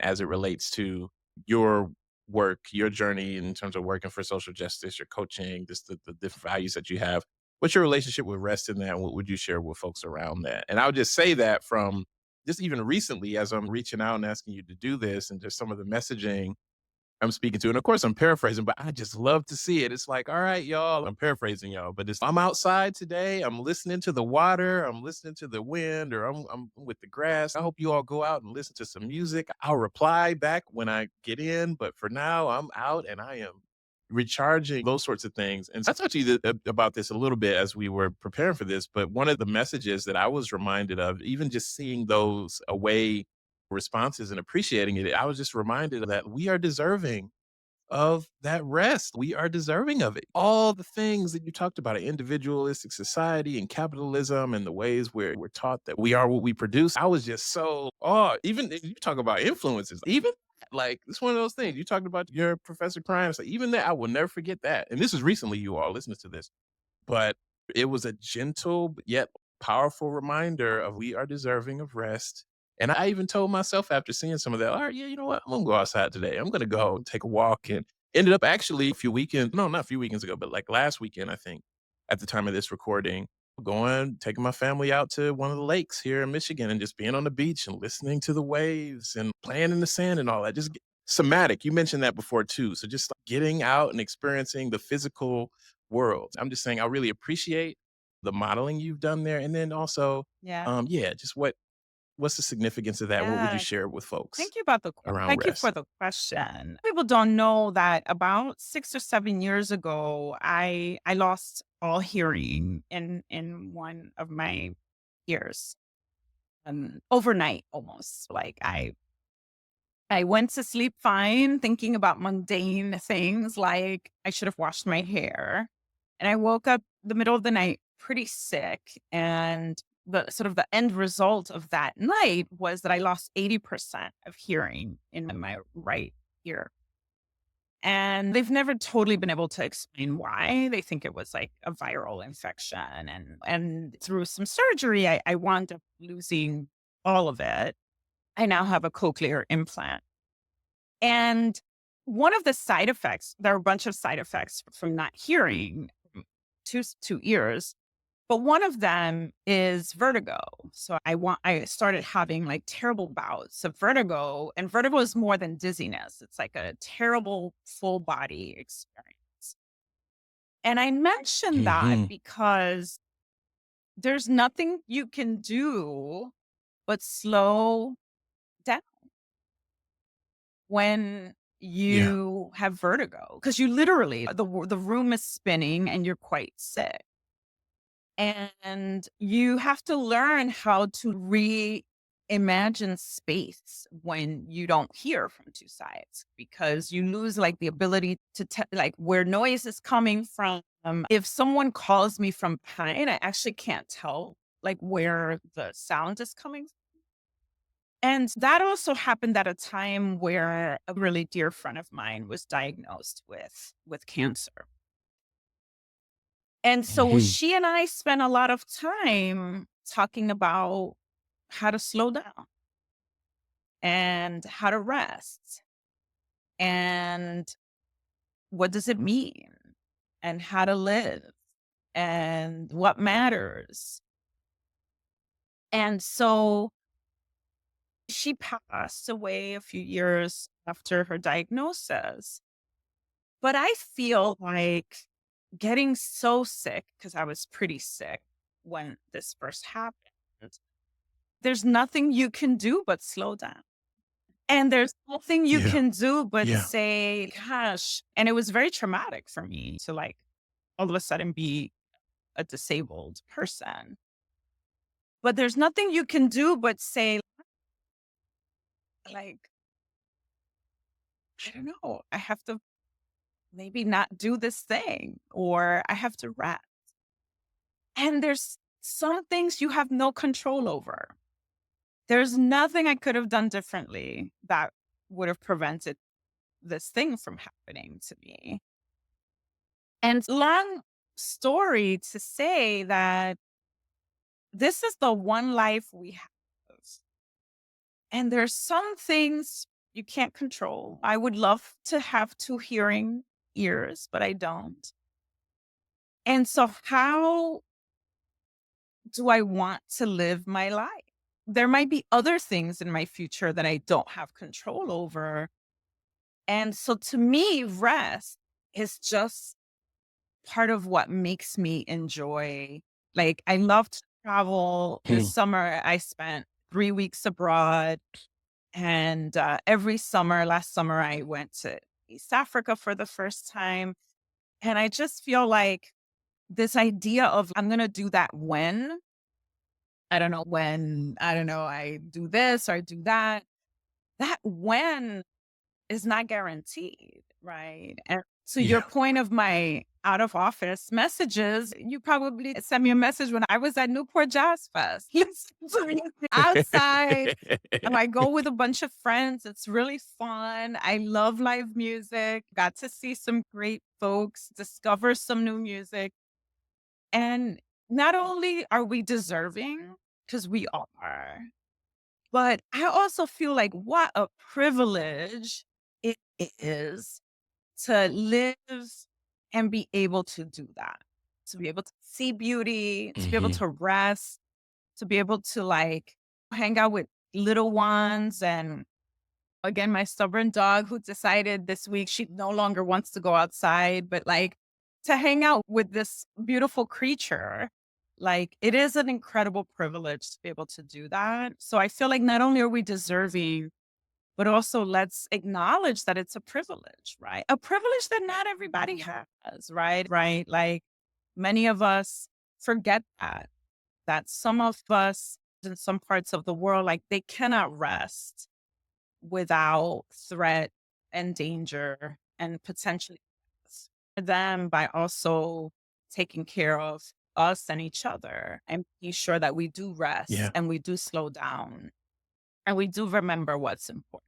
as it relates to your work, your journey in terms of working for social justice, your coaching, just the different values that you have. What's your relationship with rest in that? And what would you share with folks around that? And I would just say that from just even recently, as I'm reaching out and asking you to do this, and just some of the messaging I'm speaking to. And of course, I'm paraphrasing, but I just love to see it. It's like, all right, y'all, I'm paraphrasing y'all, but I'm outside today. I'm listening to the water. I'm listening to the wind, or I'm with the grass. I hope you all go out and listen to some music. I'll reply back when I get in. But for now, I'm out and I am recharging, those sorts of things. And so I talked to you about this a little bit as we were preparing for this. But one of the messages that I was reminded of, even just seeing those away responses and appreciating it, I was just reminded that we are deserving of that rest. We are deserving of it. All the things that you talked about, an individualistic society and capitalism and the ways where we're taught that we are what we produce. I was just so, oh, even you talk about influences, even like it's one of those things. You talked about your professor crying. So even that, I will never forget that. And this is recently, you all listening to this, but it was a gentle but yet powerful reminder of we are deserving of rest. And I even told myself after seeing some of that, all right, yeah, you know what? I'm gonna go outside today. I'm gonna go take a walk, and ended up actually a few weekends, no, not a few weekends ago, but like last weekend, I think, at the time of this recording, going, taking my family out to one of the lakes here in Michigan and just being on the beach and listening to the waves and playing in the sand and all that. Just somatic. You mentioned that before too. So just like getting out and experiencing the physical world. I'm just saying I really appreciate the modeling you've done there. And then also, Yeah. yeah, just what's the significance of that? What would you Yeah. share with folks around Thank you for rest? the question. People don't know that about 6 or 7 years ago, I lost all hearing in one of my ears, overnight almost. Like I went to sleep fine, thinking about mundane things like I should have washed my hair. And I woke up the middle of the night pretty sick. And the sort of the end result of that night was that I lost 80% of hearing in my right ear. And they've never totally been able to explain why. They think it was like a viral infection. And through some surgery, I wound up losing all of it. I now have a cochlear implant. And one of the side effects, there are a bunch of side effects from not hearing two ears, but one of them is vertigo. So I started having like terrible bouts of vertigo, and vertigo is more than dizziness. It's like a terrible full body experience. And I mentioned that Mhm. because there's nothing you can do but slow down when Yeah. you have vertigo, because you literally the room is spinning and you're quite sick. And you have to learn how to reimagine space when you don't hear from two sides, because you lose like the ability to like where noise is coming from. If someone calls me from behind, I actually can't tell like where the sound is coming. And that also happened at a time where a really dear friend of mine was diagnosed with cancer. And so Mhm. she and I spent a lot of time talking about how to slow down and how to rest and what does it mean and how to live and what matters. And so she passed away a few years after her diagnosis. But I feel like getting so sick, because I was pretty sick when this first happened, there's nothing you can do but slow down. And there's nothing you Yeah. can do but Yeah. say, gosh. And it was very traumatic for me to like all of a sudden be a disabled person. But there's nothing you can do but say, like, I don't know, I have to maybe not do this thing, or I have to rest. And there's some things you have no control over. There's nothing I could have done differently that would have prevented this thing from happening to me. And long story to say that this is the one life we have. And there's some things you can't control. I would love to have 2 hearing ears, but I don't. And so how do I want to live my life? There might be other things in my future that I don't have control over. And so to me, rest is just part of what makes me enjoy. Like, I love to travel. This Mm. summer, I spent 3 weeks abroad. And every summer, last summer, I went to East Africa for the first time. And I just feel like this idea of I'm going to do that I don't know, when, I don't know, I do this or I do that, that when is not guaranteed, right? And to your Yeah. point of my out of office messages, you probably sent me a message when I was at Newport Jazz Fest. Listen to me outside. And I go with a bunch of friends. It's really fun. I love live music. Got to see some great folks, discover some new music. And not only are we deserving, because we are, but I also feel like what a privilege it is to live and be able to do that, to be able to see beauty, to be able Mhm. to rest, to be able to like hang out with little ones. And again, my stubborn dog who decided this week she no longer wants to go outside, but like to hang out with this beautiful creature. Like it is an incredible privilege to be able to do that. So I feel like not only are we deserving, but also let's acknowledge that it's a privilege, right? A privilege that not everybody has, right? Right. Like many of us forget that some of us in some parts of the world, like they cannot rest without threat and danger and potentially them by also taking care of us and each other and be sure that we do rest Yeah. and we do slow down and we do remember what's important.